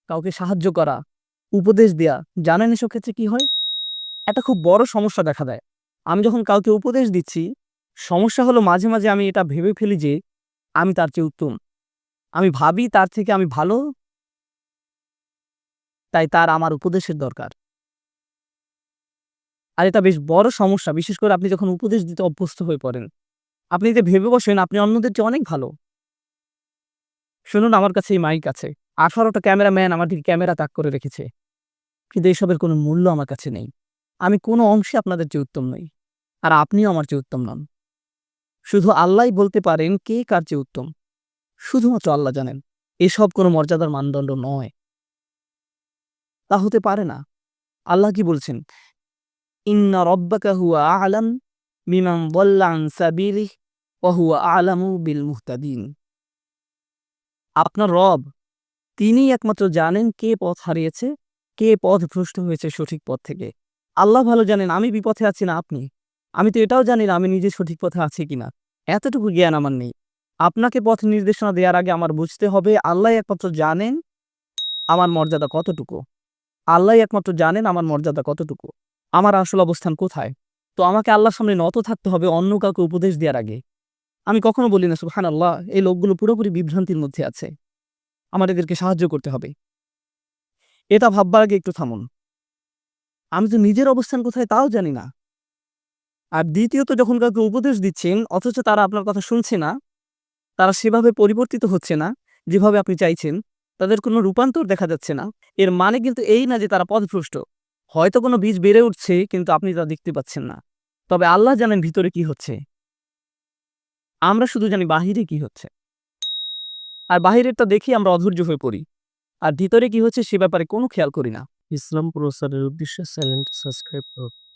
কাউকে সাহায্য করা, উপদেশ দেয়া, জানেন এসব ক্ষেত্রে কি হয়? একটা খুব বড় সমস্যা দেখা দেয়। আমি যখন কাউকে উপদেশ দিচ্ছি, সমস্যা হলো মাঝে, মাঝে আমি এটা ভেবে ফেলি যে আমি তার চেয়ে উত্তম। আমি ভাবি তার থেকে আমি ভালো, তাই তার আমার উপদেশের দরকার। আর এটা বেশ বড় সমস্যা। বিশেষ করে আপনি যখন উপদেশ দিতে অভ্যস্ত হয়ে পড়েন। আপনি যে ভেবে বসেন আপনি অন্যদের চেয়ে অনেক ভালো। শুনুন, আমার কাছে এই মাইক আছে। ১৮ টা ক্যামেরাম্যান আমার দিকে ক্যামেরা তাক করে রেখেছে। কিন্তু এসবের কোনো মূল্য আমার কাছে নেই। আমি কোনো অংশে আপনাদের চেয়ে উত্তম নই। আর আপনিও আমার চেয়ে উত্তম নন। শুধু আল্লাহই বলতে পারেন কে কার চেয়ে উত্তম। শুধুমাত্র আল্লাহ জানেন। এসব কোনো মর্যাদার মানদণ্ড নয়। তা হতে পারে না। আল্লাহ কি বলছেন? ইন্না রব্বাকা হুয়া আ'লাম বিমান দাল্লা আন সাবিলিহি ওয়া হুয়া আ'লামু বিল মুহতাদিন। আপনার রব তিনিই একমাত্র জানেন কে পথ হারিয়েছে, কে পথভ্রষ্ট হয়েছে সঠিক পথ থেকে। আল্লাহ ভালো জানেন আমি বিপথে আছি না আপনি। আমি তো এটাও জানি না আমি নিজে সঠিক পথে আছি কিনা। এতটুকু জ্ঞান আমার নেই। আপনাকে পথ নির্দেশনা দেওয়ার আগে আমার বুঝতে হবে আল্লাহই একমাত্র জানেন আমার মর্যাদা কতটুকু। আল্লাহই একমাত্র জানেন আমার মর্যাদা কতটুকু। আমার আসল অবস্থান কোথায়। তো আমাকে আল্লাহর সামনে নত থাকতে হবে অন্য কাউকে উপদেশ দেওয়ার আগে। আমি কখনো বলি না সুবহানাল্লাহ এই লোকগুলো পুরোপুরি বিভ্রান্তির মধ্যে আছে। আমার এদেরকে সাহায্য করতে হবে। এটা ভাববার আগে একটু থামুন। আমি তো নিজের অবস্থান কোথায় তাও জানি না। আর দ্বিতীয়ত যখন কাউকে উপদেশ দিচ্ছেন অথচ তারা আপনার কথা শুনছে না, তারা সেভাবে পরিবর্তিত হচ্ছে না যেভাবে আপনি চাইছেন, তাদের কোনো রূপান্তর দেখা যাচ্ছে না। এর মানে কিন্তু এই না যে তারা পথভ্রষ্ট। হয়তো কোনো বীজ বেড়ে উঠছে কিন্তু আপনি তা দেখতে পাচ্ছেন না। তবে আল্লাহ জানেন ভিতরে কি হচ্ছে। আমরা শুধু জানি বাহিরে কি হচ্ছে। আর বাহিরেরটা দেখেই আমরা অধৈর্য হয়ে পড়ি। আর ভিতরে কি হচ্ছে সে ব্যাপারে কোনো খেয়াল করি না। ইসলাম প্রচারের উদ্দেশ্যে চ্যানেলটি সাবস্ক্রাইব করুন।